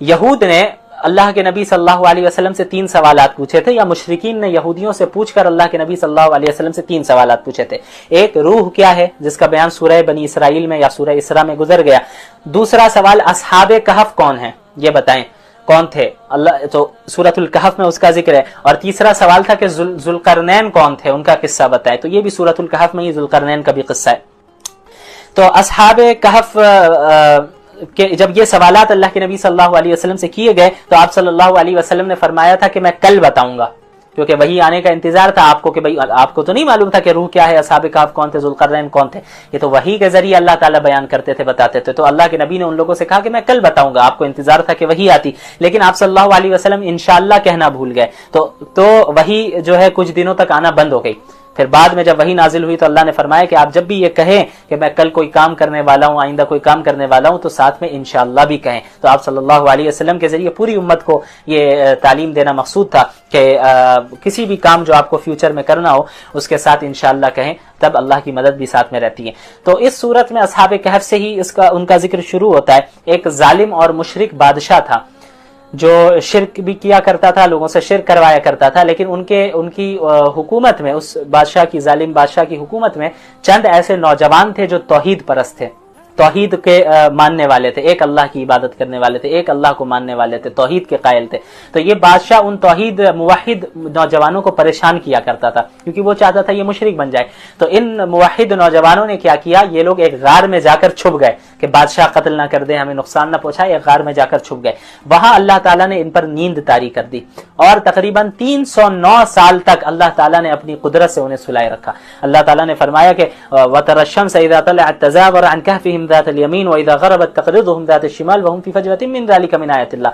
یہود نے اللہ کے نبی صلی اللہ علیہ وسلم سے 3 سوالات پوچھے تھے، یا مشرکین نے یہودیوں سے پوچھ کر اللہ کے نبی صلی اللہ علیہ وسلم سے 3 سوالات پوچھے تھے۔ ایک روح کیا ہے، جس کا بیان سورہ بنی اسرائیل میں یا سورہ اسراء میں گزر گیا۔ دوسرا سوال اصحاب کہف کون ہیں، یہ بتائیں کون تھے، اللہ تو سورۃ الکہف میں اس کا ذکر ہے۔ اور تیسرا سوال تھا کہ ذوالقرنین کون تھے، ان کا قصہ بتائیں، تو یہ بھی سورۃ الکہف میں ہی ذوالقرنین کا بھی قصہ ہے۔ تو اصحاب کہف کہ جب یہ سوالات اللہ کے نبی صلی اللہ علیہ وسلم سے کیے گئے تو آپ صلی اللہ علیہ وسلم نے فرمایا تھا کہ میں کل بتاؤں گا، کیونکہ وہی آنے کا انتظار تھا آپ کو کہ بھئی آپ کو تو نہیں معلوم تھا کہ روح کیا ہے، اصحاب کہف کون تھے، ذوالقرنین کون تھے، یہ تو وحی کے ذریعے اللہ تعالیٰ بیان کرتے تھے، بتاتے تھے۔ تو اللہ کے نبی نے ان لوگوں سے کہا کہ میں کل بتاؤں گا، آپ کو انتظار تھا کہ وحی آتی، لیکن آپ صلی اللہ علیہ وسلم انشاءاللہ کہنا بھول گئے، تو وحی جو ہے کچھ دنوں تک آنا بند ہو گئی۔ پھر بعد میں جب وحی نازل ہوئی تو اللہ نے فرمایا کہ آپ جب بھی یہ کہیں کہ میں کل کوئی کام کرنے والا ہوں، آئندہ کوئی کام کرنے والا ہوں، تو ساتھ میں انشاءاللہ بھی کہیں۔ تو آپ صلی اللہ علیہ وسلم کے ذریعے پوری امت کو یہ تعلیم دینا مقصود تھا کہ کسی بھی کام جو آپ کو فیوچر میں کرنا ہو اس کے ساتھ انشاءاللہ کہیں، تب اللہ کی مدد بھی ساتھ میں رہتی ہے۔ تو اس صورت میں اصحاب کہف سے ہی ان کا ذکر شروع ہوتا ہے۔ ایک ظالم اور مشرک بادشاہ تھا جو شرک بھی کیا کرتا تھا، لوگوں سے شرک کروایا کرتا تھا، لیکن ان کی حکومت میں، اس بادشاہ کی، ظالم بادشاہ کی حکومت میں چند ایسے نوجوان تھے جو توحید پرست تھے، توحید کے ماننے والے تھے، ایک اللہ کی عبادت کرنے والے تھے، ایک اللہ کو ماننے والے تھے، توحید کے قائل تھے۔ تو یہ بادشاہ ان توحید موحد نوجوانوں کو پریشان کیا کرتا تھا، کیونکہ وہ چاہتا تھا یہ مشرک بن جائے۔ تو ان موحد نوجوانوں نے کیا کیا، یہ لوگ ایک غار میں جا کر چھپ گئے کہ بادشاہ قتل نہ کر دے، ہمیں نقصان نہ پہنچائے، ایک غار میں جا کر چھپ گئے۔ وہاں اللہ تعالیٰ نے ان پر نیند طاری کر دی، اور تقریباً 309 سال تک اللہ تعالیٰ نے اپنی قدرت سے انہیں سلائے رکھا۔ اللہ تعالیٰ نے فرمایا کہ وَتَرَى الشَّمْسَ إِذَا طَلَعَتْ تَزَاوَرُ عَنْ كَهْفِهِمْ ذات الیمین واذا غربت تقرضهم ذات الشمال وهم في فجوة من ذلك من آیات اللہ۔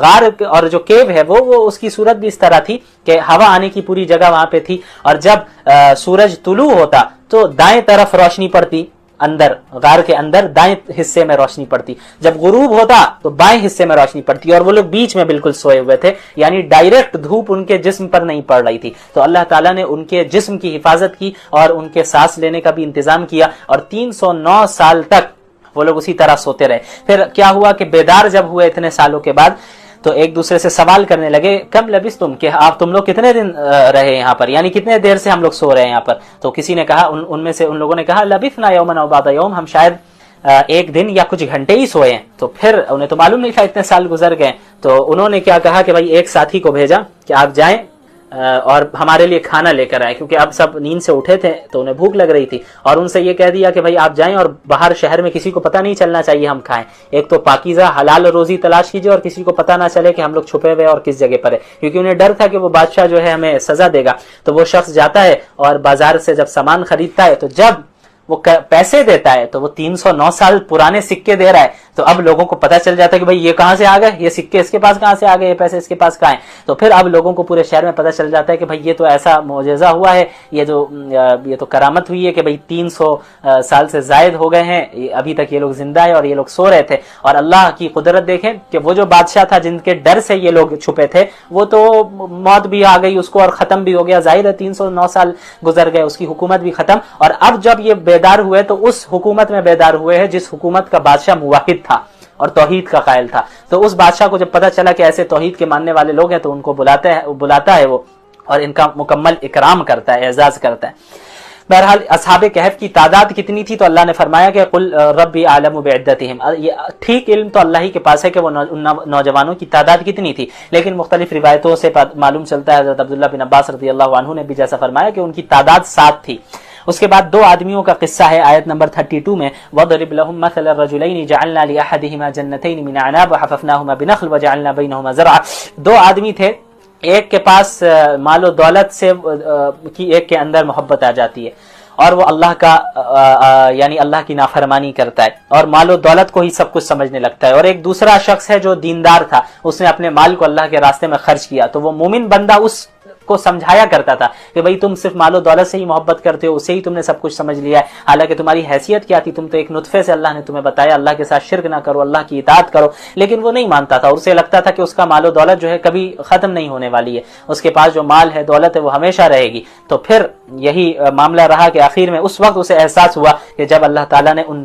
غار اور جو کیو ہے وہ اس کی صورت بھی اس طرح تھی کہ ہوا آنے کی پوری جگہ وہاں پہ تھی، اور جب سورج طلوع ہوتا تو دائیں طرف روشنی پڑتی، اندر غار کے اندر دائیں حصے میں روشنی پڑتی، جب غروب ہوتا تو بائیں حصے میں روشنی پڑتی، اور وہ لوگ بیچ میں بالکل سوئے ہوئے تھے، یعنی ڈائریکٹ دھوپ ان کے جسم پر نہیں پڑ رہی تھی۔ تو اللہ تعالیٰ نے ان کے جسم کی حفاظت کی اور ان کے سانس لینے کا بھی انتظام کیا، اور 309 سال تک وہ لوگ اسی طرح سوتے رہے۔ پھر کیا ہوا کہ بیدار جب ہوئے اتنے سالوں کے بعد، تو ایک دوسرے سے سوال کرنے لگے، کم لبثتم، کہ تم لوگ کتنے دن رہے یہاں پر، یعنی کتنے دیر سے ہم لوگ سو رہے ہیں یہاں پر۔ تو کسی نے کہا، ان میں سے ان لوگوں نے کہا، لبثنا یوما او بعض یوم، ہم شاید ایک دن یا کچھ گھنٹے ہی سوئے ہیں۔ تو پھر انہیں تو معلوم نہیں تھا اتنے سال گزر گئے، تو انہوں نے کیا کہا کہ بھائی ایک ساتھی کو بھیجا کہ آپ جائیں اور ہمارے لیے کھانا لے کر آئے، کیونکہ اب سب نیند سے اٹھے تھے تو انہیں بھوک لگ رہی تھی، اور ان سے یہ کہہ دیا کہ بھائی آپ جائیں اور باہر شہر میں کسی کو پتہ نہیں چلنا چاہیے ہم کھائیں، ایک تو پاکیزہ حلال روزی تلاش کیجیے اور کسی کو پتہ نہ چلے کہ ہم لوگ چھپے ہوئے اور کس جگہ پر ہے، کیونکہ انہیں ڈر تھا کہ وہ بادشاہ جو ہے ہمیں سزا دے گا۔ تو وہ شخص جاتا ہے اور بازار سے جب سامان خریدتا ہے تو جب وہ پیسے دیتا ہے تو وہ 309 سال پرانے سکے دے رہا ہے، تو اب لوگوں کو پتہ چل جاتا ہے کہ بھئی یہ کہاں سے آ گئے، یہ سکے اس کے پاس کہاں سے آ گئے، یہ پیسے اس کے پاس کہاں ہیں۔ تو پھر اب لوگوں کو پورے شہر میں پتہ چل جاتا ہے کہ بھئی یہ تو ایسا معجزہ ہوا ہے، یہ تو کرامت ہوئی ہے کہ بھئی 300 سال سے زائد ہو گئے ہیں، ابھی تک یہ لوگ زندہ ہیں اور یہ لوگ سو رہے تھے۔ اور اللہ کی قدرت دیکھیں کہ وہ جو بادشاہ تھا جن کے ڈر سے یہ لوگ چھپے تھے، وہ تو موت بھی آ گئی اس کو اور ختم بھی ہو گیا، ظاہر ہے 309 سال گزر گئے، اس کی حکومت بھی ختم۔ اور اب جب یہ بیدار ہوئے تو اس حکومت میں بیدار ہوئے ہیں جس حکومت کا بادشاہ موحد تھا اور توحید کا قائل تھا۔ تو اس بادشاہ کو جب پتہ چلا کہ ایسے توحید کے ماننے والے لوگ ہیں تو ان کو بلاتا ہے وہ، اور ان کا مکمل اکرام کرتا ہے، اعزاز کرتا ہے۔ بہرحال اصحاب کہف کی تعداد کتنی تھی تو اللہ نے فرمایا کہ قل ربی اعلم بعدتہم، ٹھیک علم تو اللہ ہی کے پاس ہے کہ وہ نوجوانوں کی تعداد کتنی تھی، لیکن مختلف روایتوں سے معلوم چلتا ہے، حضرت عبداللہ بن عباس رضی اللہ عنہ نے بھی جیسا فرمایا کہ ان کی تعداد 7 تھی۔ اس کے بعد 2 آدمیوں کا قصہ ہے آیت نمبر 32 میں، وَضْرِبْ لَهُمْ مَثَلَ الرَّجُلَيْنِ جَعَلْنَا لِأَحَدِهِمَا جَنَّتَيْنِ مِنْ أَعْنَابٍ وَحَفَفْنَاهُمَا بِنَخْلٍ وَجَعَلْنَا بَيْنَهُمَا زَرْعًا۔ 2 آدمی تھے، ایک کے پاس مال و دولت سے کی ایک کے اندر محبت آ جاتی ہے، اور وہ اللہ کا یعنی اللہ کی نافرمانی کرتا ہے اور مال و دولت کو ہی سب کچھ سمجھنے لگتا ہے، اور ایک دوسرا شخص ہے جو دیندار تھا، اس نے اپنے مال کو اللہ کے راستے میں خرچ کیا، تو وہ مومن بندہ اس کو سمجھایا کرتا تھا کہ بھئی تم صرف مال و دولت سے ہی محبت کرتے ہو، اسے ہی تم نے سب کچھ سمجھ لیا ہے، حالانکہ تمہاری حیثیت کیا تھی، تم تو ایک نطفے سے اللہ نے تمہیں بتایا اللہ کے ساتھ شرک نہ کرو، اللہ کی اطاعت کرو، لیکن وہ نہیں مانتا تھا، اور اسے لگتا تھا کہ اس کا مال و دولت جو ہے کبھی ختم نہیں ہونے والی ہے، اس کے پاس جو مال ہے دولت ہے وہ ہمیشہ رہے گی۔ تو پھر یہی معاملہ رہا کہ آخر میں اس وقت اسے احساس ہوا کہ جب اللہ تعالیٰ نے ان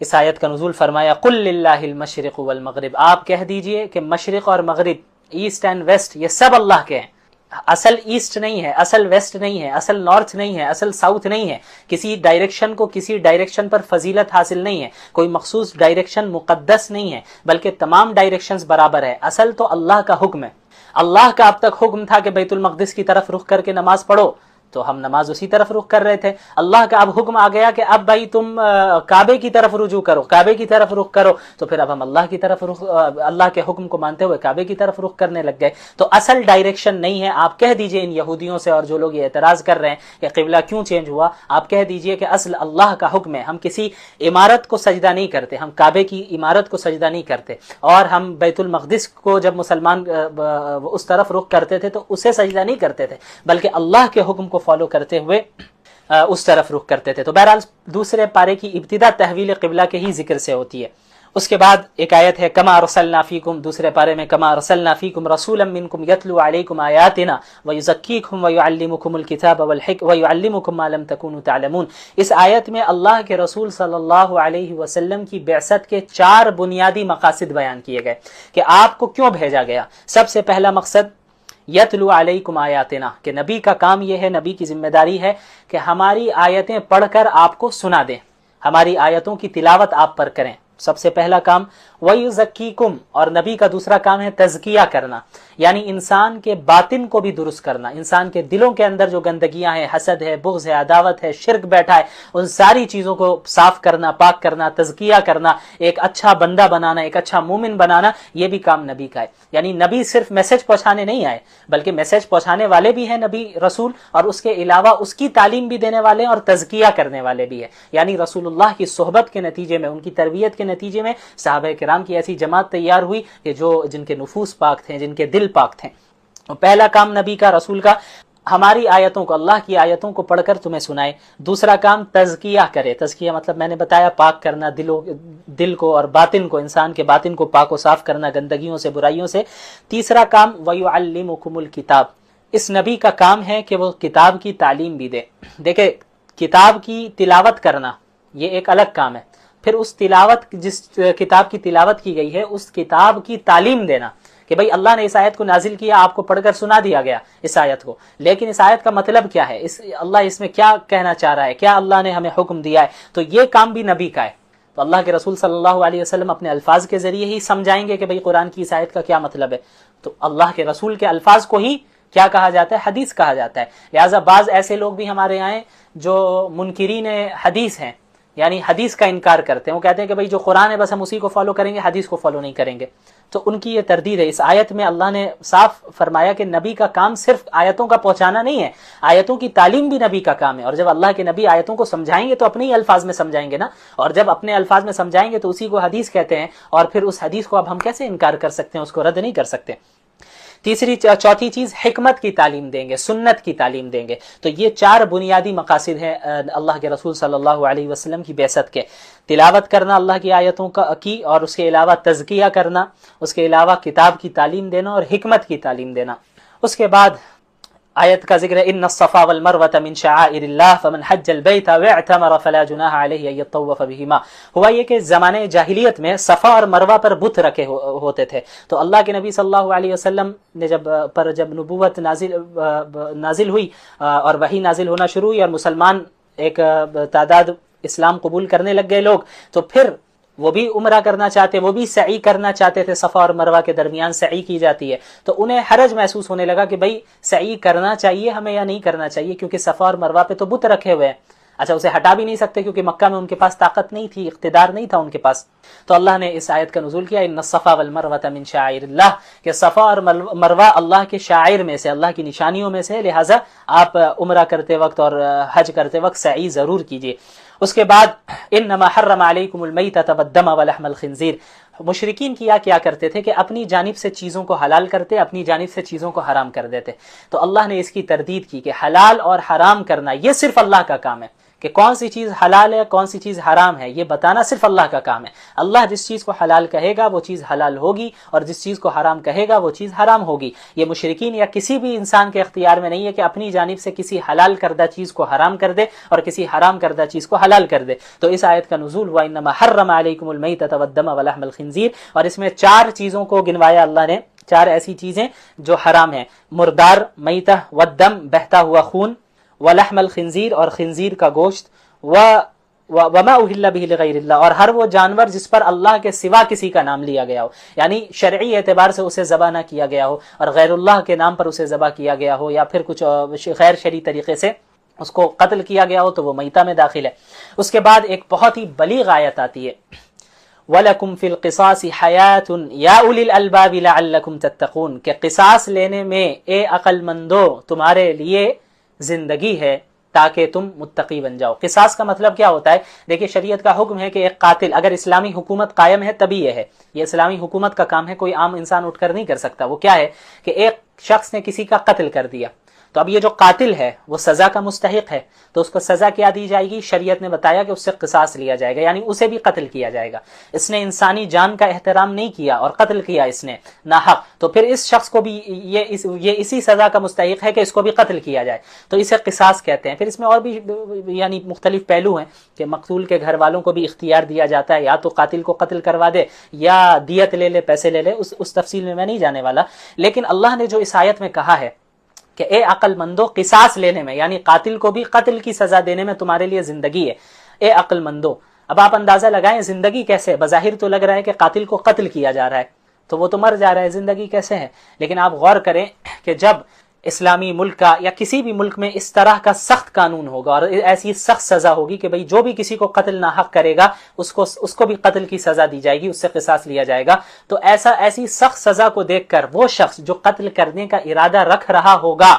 اس آیت کا نزول فرمایا قل للہ المشرق والمغرب، آپ کہہ دیجئے کہ مشرق اور مغرب، ایسٹ اینڈ ویسٹ، یہ سب اللہ کے ہیں۔ اصل ایسٹ نہیں ہے، اصل ویسٹ نہیں ہے، اصل نارتھ نہیں ہے، اصل ساؤتھ نہیں ہے، کسی ڈائریکشن کو کسی ڈائریکشن پر فضیلت حاصل نہیں ہے، کوئی مخصوص ڈائریکشن مقدس نہیں ہے، بلکہ تمام ڈائریکشنز برابر ہے۔ اصل تو اللہ کا حکم ہے۔ اللہ کا اب تک حکم تھا کہ بیت المقدس کی طرف رخ کر کے نماز پڑھو، تو ہم نماز اسی طرف رخ کر رہے تھے۔ اللہ کا اب حکم آ گیا کہ اب بھائی تم کعبے کی طرف رجوع کرو، کعبے کی طرف رخ کرو، تو پھر اب ہم اللہ کی طرف اللہ کے حکم کو مانتے ہوئے کعبے کی طرف رخ کرنے لگ گئے۔ تو اصل ڈائریکشن نہیں ہے۔ آپ کہہ دیجئے ان یہودیوں سے اور جو لوگ یہ اعتراض کر رہے ہیں کہ قبلہ کیوں چینج ہوا، آپ کہہ دیجئے کہ اصل اللہ کا حکم ہے۔ ہم کسی عمارت کو سجدہ نہیں کرتے، ہم کعبے کی عمارت کو سجدہ نہیں کرتے، اور ہم بیت المقدس کو جب مسلمان اس طرف رخ کرتے تھے تو اسے سجدہ نہیں کرتے تھے، بلکہ اللہ کے حکم کو فالو کرتے ہوئے اس طرف رخ کرتے تھے۔ تو بہرحال دوسرے پارے کی ابتدا تحویل قبلہ کے ہی ذکر سے ہوتی ہے۔ اس کے بعد ایک آیت ہے کما ارسلنا فیکم، دوسرے پارے میں کما ارسلنا فیکم رسولا منکم یتلو علیکم آیاتنا ویزکیکم ویعلمکم الکتاب والحکمہ ویعلمکم ما لم تکونوا تعلمون۔ اس آیت میں اللہ کے رسول صلی اللہ علیہ وسلم کی بعثت کے 4 بنیادی مقاصد بیان کیے گئے کہ آپ کو کیوں بھیجا گیا۔ سب سے پہلا مقصد یتلو علیکم آیاتنا، کہ نبی کا کام یہ ہے، نبی کی ذمہ داری ہے کہ ہماری آیتیں پڑھ کر آپ کو سنا دیں، ہماری آیتوں کی تلاوت آپ پر کریں، سب سے پہلا کام۔ وَيُزَكِّيكُمْ، اور نبی کا دوسرا کام ہے تزکیہ کرنا، یعنی انسان کے باطن کو بھی درست کرنا، انسان کے دلوں کے اندر جو گندگیاں ہیں، حسد ہے، بغض ہے، عداوت ہے، شرک بیٹھا ہے، ان ساری چیزوں کو صاف کرنا، پاک کرنا، تزکیہ کرنا، ایک اچھا بندہ بنانا، ایک اچھا مومن بنانا، یہ بھی کام نبی کا ہے۔ یعنی نبی صرف میسج پہنچانے نہیں آئے، بلکہ میسج پہنچانے والے بھی ہیں نبی رسول، اور اس کے علاوہ اس کی تعلیم بھی دینے والے ہیں اور تزکیہ کرنے والے بھی ہیں۔ یعنی رسول اللہ کی صحبت کے نتیجے میں، ان کی تربیت کے نتیجے میں صحابہ کرام کی ایسی جماعت تیار ہوئی کہ جن کے نفوس پاک تھے، جن کے دل پاک تھے۔ پہلا کام نبی کا، رسول کا، ہماری آیتوں کو، اللہ کی آیتوں کو پڑھ کر تمہیں سنائے۔ دوسرا کام تزکیہ کرے، تزکیہ مطلب میں نے بتایا پاک کرنا، دل کو اور باطن کو، انسان کے باطن کو پاک و صاف کرنا گندگیوں سے، برائیوں سے۔ تیسرا کام وَيُعَلِّمُكُمُ الْكِتَابَ، اس نبی کا کام ہے کہ وہ کتاب کی تعلیم بھی دے۔ دیکھیں، کتاب کی تلاوت کرنا یہ ایک الگ کام ہے، پھر اس تلاوت، جس کتاب کی تلاوت کی گئی ہے اس کتاب کی تعلیم دینا، کہ بھئی اللہ نے اس آیت کو نازل کیا، آپ کو پڑھ کر سنا دیا گیا اس آیت کو، لیکن اس آیت کا مطلب کیا ہے، اللہ اس میں کیا کہنا چاہ رہا ہے، کیا اللہ نے ہمیں حکم دیا ہے، تو یہ کام بھی نبی کا ہے۔ تو اللہ کے رسول صلی اللہ علیہ وسلم اپنے الفاظ کے ذریعے ہی سمجھائیں گے کہ بھئی قرآن کی اس آیت کا کیا مطلب ہے۔ تو اللہ کے رسول کے الفاظ کو ہی کیا کہا جاتا ہے، حدیث کہا جاتا ہے۔ لہٰذا بعض ایسے لوگ بھی ہمارے یہاں ہیں جو منکرین حدیث ہیں، یعنی حدیث کا انکار کرتے ہیں، وہ کہتے ہیں کہ بھئی جو قرآن ہے بس ہم اسی کو فالو کریں گے، حدیث کو فالو نہیں کریں گے۔ تو ان کی یہ تردید ہے۔ اس آیت میں اللہ نے صاف فرمایا کہ نبی کا کام صرف آیتوں کا پہنچانا نہیں ہے، آیتوں کی تعلیم بھی نبی کا کام ہے، اور جب اللہ کے نبی آیتوں کو سمجھائیں گے تو اپنے ہی الفاظ میں سمجھائیں گے نا، اور جب اپنے الفاظ میں سمجھائیں گے تو اسی کو حدیث کہتے ہیں، اور پھر اس حدیث کو اب ہم کیسے انکار کر سکتے ہیں، اس کو رد نہیں کر سکتے۔ چوتھی چیز حکمت کی تعلیم دیں گے، سنت کی تعلیم دیں گے۔ تو یہ 4 بنیادی مقاصد ہیں اللہ کے رسول صلی اللہ علیہ وسلم کی بعثت کے۔ تلاوت کرنا اللہ کی آیتوں کی، اور اس کے علاوہ تزکیہ کرنا، اس کے علاوہ کتاب کی تعلیم دینا اور حکمت کی تعلیم دینا۔ اس کے بعد آیت کا ذکر ہے ان الصفا والمروہ من شعائر اللہ فمن حج البیت واعتمر فلا جناح علیہ ان یطوف بہما۔ ہوا یہ کہ زمانے جاہلیت میں صفا اور مروہ پر بت رکھے ہوتے تھے، تو اللہ کے نبی صلی اللہ علیہ وسلم نے جب نبوت نازل ہوئی اور وحی نازل ہونا شروع ہوئی اور مسلمان ایک تعداد اسلام قبول کرنے لگ گئے لوگ، تو پھر وہ بھی عمرہ کرنا چاہتے، وہ بھی سعی کرنا چاہتے تھے، صفا اور مروہ کے درمیان سعی کی جاتی ہے، تو انہیں حرج محسوس ہونے لگا کہ بھئی سعی کرنا چاہیے ہمیں یا نہیں کرنا چاہیے، کیونکہ صفا اور مروہ پہ تو بت رکھے ہوئے ہیں۔ اچھا، اسے ہٹا بھی نہیں سکتے کیونکہ مکہ میں ان کے پاس طاقت نہیں تھی، اقتدار نہیں تھا ان کے پاس، تو اللہ نے اس آیت کا نزول کیا ان الصفا والمروہ من شعائر اللہ، کہ صفا اور مروہ اللہ کے شاعر میں سے، اللہ کی نشانیوں میں سے، لہٰذا آپ عمرہ کرتے وقت اور حج کرتے وقت سعی ضرور کیجیے۔ اس کے بعد انما حرم علیکم المیتۃ والدم ولحم الخنزیر، مشرکین کیا کرتے تھے کہ اپنی جانب سے چیزوں کو حلال کرتے، اپنی جانب سے چیزوں کو حرام کر دیتے، تو اللہ نے اس کی تردید کی کہ حلال اور حرام کرنا یہ صرف اللہ کا کام ہے، کہ کون سی چیز حلال ہے کون سی چیز حرام ہے، یہ بتانا صرف اللہ کا کام ہے۔ اللہ جس چیز کو حلال کہے گا وہ چیز حلال ہوگی، اور جس چیز کو حرام کہے گا وہ چیز حرام ہوگی۔ یہ مشرکین یا کسی بھی انسان کے اختیار میں نہیں ہے کہ اپنی جانب سے کسی حلال کردہ چیز کو حرام کر دے اور کسی حرام کردہ چیز کو حلال کر دے۔ تو اس آیت کا نزول ہوا انما حرم علیکم المیتۃ والدم ولحم الخنزیر، اور اس میں 4 چیزوں کو گنوایا اللہ نے، 4 ایسی چیزیں جو حرام ہیں، مردار، میتہ، والدم بہتا ہوا خون، ولحم الخنزیر اور خنزیر کا گوشت، وما اہل بہ لغیر اللہ، اور ہر وہ جانور جس پر اللہ کے سوا کسی کا نام لیا گیا ہو، یعنی شرعی اعتبار سے اسے ذبح نہ کیا گیا ہو اور غیر اللہ کے نام پر اسے ذبح کیا گیا ہو، یا پھر کچھ غیر شرعی طریقے سے اس کو قتل کیا گیا ہو، تو وہ میتہ میں داخل ہے۔ اس کے بعد ایک بہت ہی بلیغ آیت آتی ہے، وَلَكُمْ فِي الْقِصَاصِ حَيَاةٌ يَا أُولِي الْأَلْبَابِ لَعَلَّكُمْ تَتَّقُونَ، کہ قصاص لینے میں اے عقل مندو تمہارے لیے زندگی ہے تاکہ تم متقی بن جاؤ۔ قصاص کا مطلب کیا ہوتا ہے؟ دیکھیں شریعت کا حکم ہے کہ ایک قاتل، اگر اسلامی حکومت قائم ہے تبھی یہ ہے، یہ اسلامی حکومت کا کام ہے، کوئی عام انسان اٹھ کر نہیں کر سکتا۔ وہ کیا ہے کہ ایک شخص نے کسی کا قتل کر دیا، تو اب یہ جو قاتل ہے وہ سزا کا مستحق ہے، تو اس کو سزا کیا دی جائے گی؟ شریعت نے بتایا کہ اس سے قصاص لیا جائے گا، یعنی اسے بھی قتل کیا جائے گا۔ اس نے انسانی جان کا احترام نہیں کیا اور قتل کیا اس نے ناحق، تو پھر اس شخص کو بھی یہ اسی سزا کا مستحق ہے کہ اس کو بھی قتل کیا جائے، تو اسے قصاص کہتے ہیں۔ پھر اس میں اور بھی یعنی مختلف پہلو ہیں کہ مقتول کے گھر والوں کو بھی اختیار دیا جاتا ہے، یا تو قاتل کو قتل کروا دے یا دیت لے لے، پیسے لے لے، اس تفصیل میں نہیں جانے والا۔ لیکن اللہ نے جو اس آیت میں کہا ہے کہ اے عقل مندو قصاص لینے میں، یعنی قاتل کو بھی قتل کی سزا دینے میں تمہارے لیے زندگی ہے، اے عقل مندو۔ اب آپ اندازہ لگائیں زندگی کیسے؟ بظاہر تو لگ رہا ہے کہ قاتل کو قتل کیا جا رہا ہے تو وہ تو مر جا رہا ہے، زندگی کیسے ہے؟ لیکن آپ غور کریں کہ جب اسلامی ملک کا یا کسی بھی ملک میں اس طرح کا سخت قانون ہوگا اور ایسی سخت سزا ہوگی کہ بھئی جو بھی کسی کو قتل ناحق کرے گا اس کو بھی قتل کی سزا دی جائے گی، اس سے قصاص لیا جائے گا، تو ایسی سخت سزا کو دیکھ کر وہ شخص جو قتل کرنے کا ارادہ رکھ رہا ہوگا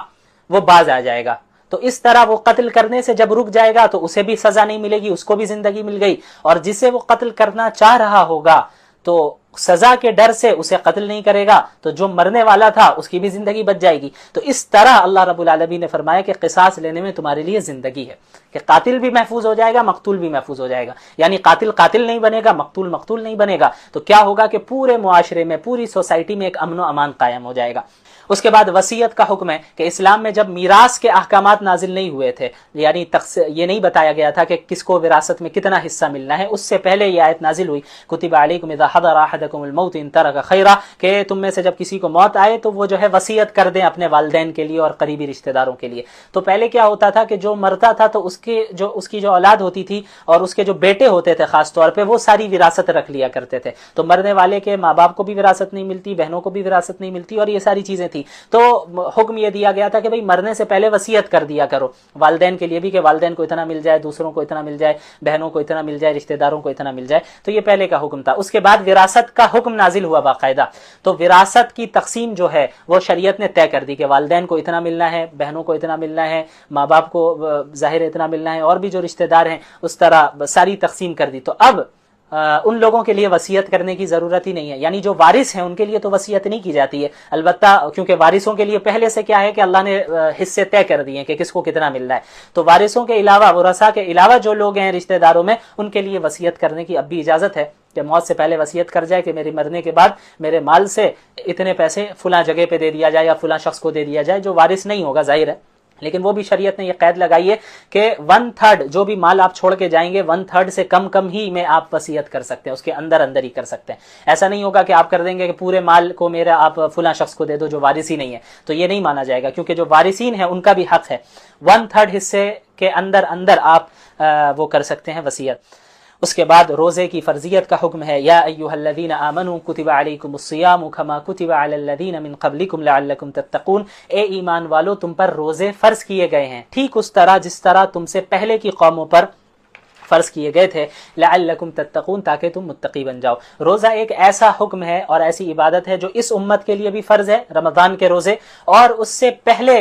وہ باز آ جائے گا۔ تو اس طرح وہ قتل کرنے سے جب رک جائے گا تو اسے بھی سزا نہیں ملے گی، اس کو بھی زندگی مل گئی، اور جسے وہ قتل کرنا چاہ رہا ہوگا تو سزا کے ڈر سے اسے قتل نہیں کرے گا، تو جو مرنے والا تھا اس کی بھی زندگی بچ جائے گی۔ تو اس طرح اللہ رب العالمین نے فرمایا کہ قصاص لینے میں تمہارے لیے زندگی ہے، کہ قاتل بھی محفوظ ہو جائے گا، مقتول بھی محفوظ ہو جائے گا، یعنی قاتل قاتل نہیں بنے گا، مقتول مقتول نہیں بنے گا، تو کیا ہوگا کہ پورے معاشرے میں، پوری سوسائٹی میں ایک امن و امان قائم ہو جائے گا۔ اس کے بعد وصیت کا حکم ہے کہ اسلام میں جب میراث کے احکامات نازل نہیں ہوئے تھے، یعنی یہ نہیں بتایا گیا تھا کہ کس کو وراثت میں کتنا حصہ ملنا ہے، اس سے پہلے یہ آیت نازل ہوئی کتب علیکم اذا حضر احدکم الموت ان ترک خیرا، کہ تم میں سے جب کسی کو موت آئے تو وہ جو ہے وصیت کر دیں اپنے والدین کے لیے اور قریبی رشتہ داروں کے لیے۔ تو پہلے کیا ہوتا تھا کہ جو مرتا تھا تو اس کی جو اولاد ہوتی تھی اور اس کے جو بیٹے ہوتے تھے خاص طور پہ، وہ ساری وراثت رکھ لیا کرتے تھے، تو مرنے والے کے ماں باپ کو بھی وراثت نہیں ملتی، بہنوں کو بھی وراثت نہیں ملتی، اور یہ ساری چیزیں تھی۔ تو حکم یہ دیا گیا تھا کہ بھئی مرنے سے پہلے وصیت کر دیا کرو، والدین کے لیے بھی کہ والدین کو اتنا مل جائے، دوسروں کو اتنا مل جائے، بہنوں کو اتنا مل جائے، رشتہ داروں کو اتنا مل جائے، تو یہ پہلے کا حکم تھا۔ اس کے بعد وراثت کا حکم نازل ہوا باقاعدہ، تو وراثت کی تقسیم جو ہے وہ شریعت نے طے کر دی کہ والدین کو اتنا ملنا ہے، بہنوں کو اتنا ملنا ہے، ماں باپ کو ظاہر اتنا ملنا ہے، اور بھی جو رشتہ دار ہیں اس طرح ساری تقسیم کر دی۔ تو اب ان لوگوں کے لیے وصیت کرنے کی ضرورت ہی نہیں ہے، یعنی جو وارث ہیں ان کے لیے تو وصیت نہیں کی جاتی ہے، البتہ کیونکہ وارثوں کے لیے پہلے سے کیا ہے کہ اللہ نے حصے طے کر دیے ہیں کہ کس کو کتنا ملنا ہے، تو وارثوں کے علاوہ، ورثاء کے علاوہ جو لوگ ہیں رشتہ داروں میں، ان کے لیے وصیت کرنے کی اب بھی اجازت ہے کہ موت سے پہلے وصیت کر جائے کہ میری مرنے کے بعد میرے مال سے اتنے پیسے فلاں جگہ پہ دے دیا جائے یا فلاں شخص کو دے دیا جائے، جو وارث نہیں ہوگا ظاہر ہے، لیکن وہ بھی شریعت نے یہ قید لگائی ہے کہ 1/3 جو بھی مال آپ چھوڑ کے جائیں گے 1/3 سے کم ہی میں آپ وصیت کر سکتے ہیں، اس کے اندر ہی کر سکتے ہیں۔ ایسا نہیں ہوگا کہ آپ کر دیں گے کہ پورے مال کو میرا آپ فلاں شخص کو دے دو جو وارث ہی نہیں ہے، تو یہ نہیں مانا جائے گا، کیونکہ جو وارثین ہیں ان کا بھی حق ہے، 1/3 حصے کے اندر آپ وہ کر سکتے ہیں وصیت۔ اس کے بعد روزے کی فرضیت کا حکم ہے، یا ایھا الذین آمنوا کتب علیکم الصیام کما کتب علی الذین من قبلکم لعلکم تتقون، اے ایمان والو تم پر روزے فرض کیے گئے ہیں ٹھیک اس طرح جس طرح تم سے پہلے کی قوموں پر فرض کیے گئے تھے، لعلکم تتقون تاکہ تم متقی بن جاؤ۔ روزہ ایک ایسا حکم ہے اور ایسی عبادت ہے جو اس امت کے لیے بھی فرض ہے، رمضان کے روزے، اور اس سے پہلے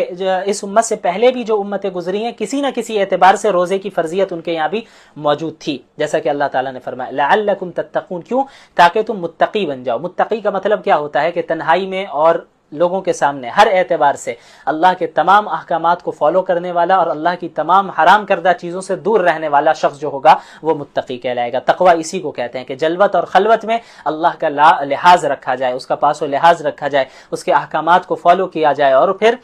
اس امت سے پہلے بھی جو امتیں گزری ہیں کسی نہ کسی اعتبار سے روزے کی فرضیت ان کے یہاں بھی موجود تھی، جیسا کہ اللہ تعالیٰ نے فرمایا لعلکم تتقون، کیوں؟ تاکہ تم متقی بن جاؤ۔ متقی کا مطلب کیا ہوتا ہے کہ تنہائی میں اور لوگوں کے سامنے ہر اعتبار سے اللہ کے تمام احکامات کو فالو کرنے والا اور اللہ کی تمام حرام کردہ چیزوں سے دور رہنے والا شخص جو ہوگا وہ متقی کہلائے گا۔ تقویٰ اسی کو کہتے ہیں کہ جلوت اور خلوت میں اللہ کا لحاظ رکھا جائے، اس کا پاس و لحاظ رکھا جائے، اس کے احکامات کو فالو کیا جائے اور پھر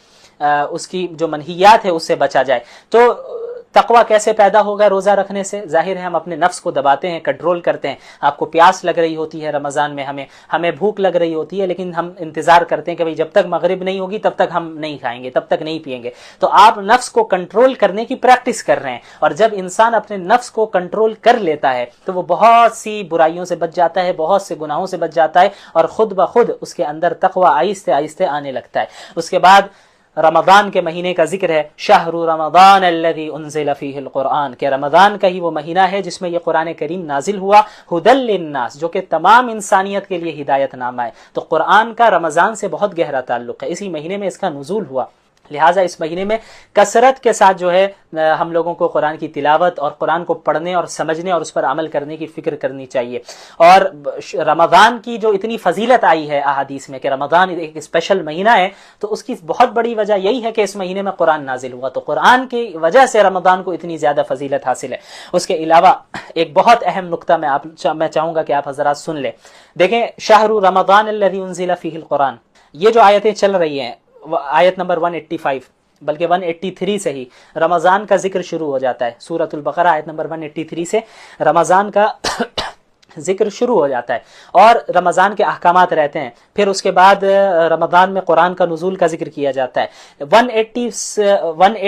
اس کی جو منہیات ہے اس سے بچا جائے۔ تو تقویٰ کیسے پیدا ہوگا روزہ رکھنے سے؟ ظاہر ہے ہم اپنے نفس کو دباتے ہیں، کنٹرول کرتے ہیں۔ آپ کو پیاس لگ رہی ہوتی ہے رمضان میں، ہمیں بھوک لگ رہی ہوتی ہے، لیکن ہم انتظار کرتے ہیں کہ بھئی جب تک مغرب نہیں ہوگی تب تک ہم نہیں کھائیں گے، تب تک نہیں پئیں گے۔ تو آپ نفس کو کنٹرول کرنے کی پریکٹس کر رہے ہیں، اور جب انسان اپنے نفس کو کنٹرول کر لیتا ہے تو وہ بہت سی برائیوں سے بچ جاتا ہے، بہت سے گناہوں سے بچ جاتا ہے، اور خود بخود اس کے اندر تقویٰ آہستہ آہستہ آنے لگتا ہے۔ اس کے بعد رمضان کے مہینے کا ذکر ہے، شہر رمضان الذی انزل فیہ القرآن، کہ رمضان کا ہی وہ مہینہ ہے جس میں یہ قرآن کریم نازل ہوا، ھدی للناس، جو کہ تمام انسانیت کے لیے ہدایت نامہ ہے۔ تو قرآن کا رمضان سے بہت گہرا تعلق ہے، اسی مہینے میں اس کا نزول ہوا، لہٰذا اس مہینے میں کثرت کے ساتھ جو ہے ہم لوگوں کو قرآن کی تلاوت اور قرآن کو پڑھنے اور سمجھنے اور اس پر عمل کرنے کی فکر کرنی چاہیے۔ اور رمضان کی جو اتنی فضیلت آئی ہے احادیث میں کہ رمضان ایک اسپیشل مہینہ ہے، تو اس کی بہت بڑی وجہ یہی ہے کہ اس مہینے میں قرآن نازل ہوا، تو قرآن کی وجہ سے رمضان کو اتنی زیادہ فضیلت حاصل ہے۔ اس کے علاوہ ایک بہت اہم نقطہ میں چاہوں گا کہ آپ حضرات سن لیں۔ دیکھیں، شہر رمضان الذی انزل فیہ القرآن، یہ جو آیتیں چل رہی ہیں، آیت نمبر 185 بلکہ 183 سے ہی رمضان کا ذکر شروع ہو جاتا ہے۔ سورۃ البقرہ آیت نمبر 183 سے رمضان کا ذکر شروع ہو جاتا ہے، اور رمضان کے احکامات رہتے ہیں۔ پھر اس کے بعد رمضان میں قرآن کا نزول کا ذکر کیا جاتا ہے۔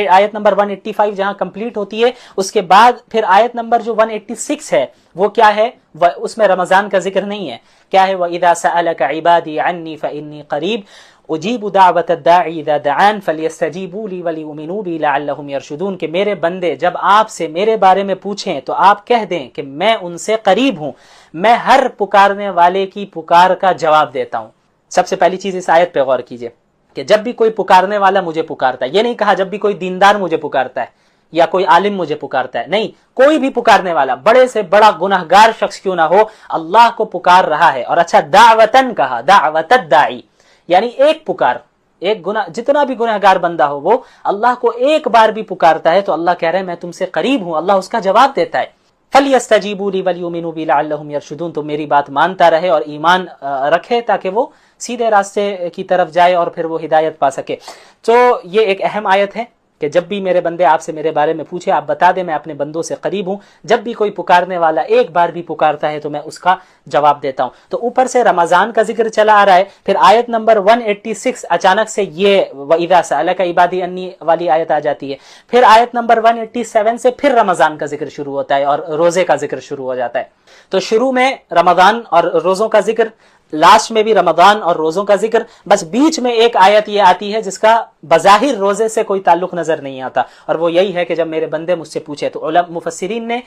آیت نمبر 185 جہاں کمپلیٹ ہوتی ہے، اس کے بعد پھر آیت نمبر جو 186 ہے وہ کیا ہے؟ اس میں رمضان کا ذکر نہیں ہے۔ کیا ہے؟ وَإِذَا سَأَلَكَ عِبَادِي عَنِّي فَإِنِّي قَرِيبٌ اجیب دعوت الداعی اذا دعان فلیستجیبوا لی ولیؤمنوا بی لعلہم یرشدون، کہ میرے بندے جب آپ سے میرے بارے میں پوچھیں تو آپ کہہ دیں کہ میں ان سے قریب ہوں، میں ہر پکارنے والے کی پکار کا جواب دیتا ہوں۔ سب سے پہلی چیز اس آیت پہ غور کیجئے کہ جب بھی کوئی پکارنے والا مجھے پکارتا ہے، یہ نہیں کہا جب بھی کوئی دیندار مجھے پکارتا ہے یا کوئی عالم مجھے پکارتا ہے، نہیں، کوئی بھی پکارنے والا، بڑے سے بڑا گنہگار شخص کیوں نہ ہو، اللہ کو پکار رہا ہے۔ اور اچھا، دعوتن کہا، دعوت الداعی، یعنی ایک پکار، ایک گناہ، جتنا بھی گنہگار بندہ ہو وہ اللہ کو ایک بار بھی پکارتا ہے تو اللہ کہہ رہے ہیں میں تم سے قریب ہوں، اللہ اس کا جواب دیتا ہے۔ فَلْيَسْتَجِيبُوا لِي وَلْيُؤْمِنُوا بِي لَعَلَّهُمْ يَرْشُدُونَ، تو میری بات مانتا رہے اور ایمان رکھے تاکہ وہ سیدھے راستے کی طرف جائے اور پھر وہ ہدایت پا سکے۔ تو یہ ایک اہم آیت ہے کہ جب بھی میرے بندے آپ سے میرے بارے میں پوچھے آپ بتا دیں میں اپنے بندوں سے قریب ہوں، جب بھی کوئی پکارنے والا ایک بار بھی پکارتا ہے تو میں اس کا جواب دیتا ہوں۔ تو اوپر سے رمضان کا ذکر چلا آ رہا ہے، پھر آیت نمبر 186 اچانک سے یہ وَإِذَا سَأَلَكَ عِبَادِي عَنِّي والی آیت آ جاتی ہے، پھر آیت نمبر 187 سے پھر رمضان کا ذکر شروع ہوتا ہے اور روزے کا ذکر شروع ہو جاتا ہے۔ تو شروع میں رمضان اور روزوں کا ذکر، لاسٹ میں بھی رمضان اور روزوں کا ذکر، بس بیچ میں ایک آیت یہ آتی ہے جس کا بظاہر روزے سے کوئی تعلق نظر نہیں آتا، اور وہ یہی ہے کہ جب میرے بندے مجھ سے پوچھے۔ تو مفسرین نے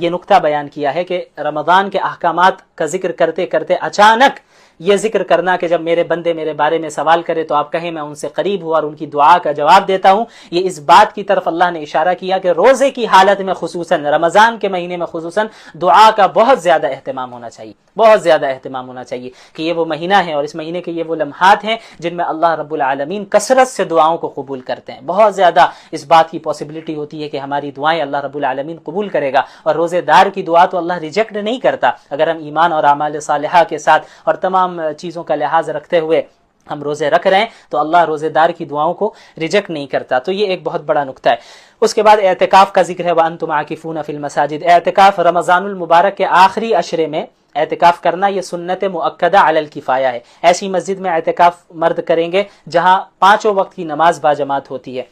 یہ نقطہ بیان کیا ہے کہ رمضان کے احکامات کا ذکر کرتے کرتے اچانک یہ ذکر کرنا کہ جب میرے بندے میرے بارے میں سوال کرے تو آپ کہیں میں ان سے قریب ہوں اور ان کی دعا کا جواب دیتا ہوں، یہ اس بات کی طرف اللہ نے اشارہ کیا کہ روزے کی حالت میں خصوصاً رمضان کے مہینے میں خصوصاً دعا کا بہت زیادہ اہتمام ہونا چاہیے، بہت زیادہ اہتمام ہونا چاہیے کہ یہ وہ مہینہ ہے اور اس مہینے کے یہ وہ لمحات ہیں جن میں اللہ رب العالمین کثرت سے دعاؤں کو قبول کرتے ہیں۔ بہت زیادہ اس بات کی پاسبلٹی ہوتی ہے کہ ہماری دعائیں اللہ رب العالمین قبول کرے گا، اور روزے دار کی دعا تو اللہ ریجیکٹ نہیں کرتا اگر ہم ایمان اور اعمال صالحہ کے ساتھ اور تمام چیزوں کا لحاظ رکھتے ہوئے ہم روزے رکھ رہے ہیں تو اللہ روزے دار کی دعاؤں کو ریجیکٹ نہیں کرتا۔ تو یہ ایک بہت بڑا نقطہ ہے۔ اس کے بعد اعتکاف کا ذکر ہے، وَأَنْتُمْ عَاكِفُونَ فِي الْمَسَاجِدِ، اعتکاف رمضان المبارک کے آخری عشرے میں اعتکاف کرنا یہ سنت مؤکدہ علی الکفایہ ہے۔ ایسی مسجد میں اعتکاف مرد کریں گے جہاں 5 وقت کی نماز باجماعت ہوتی ہے۔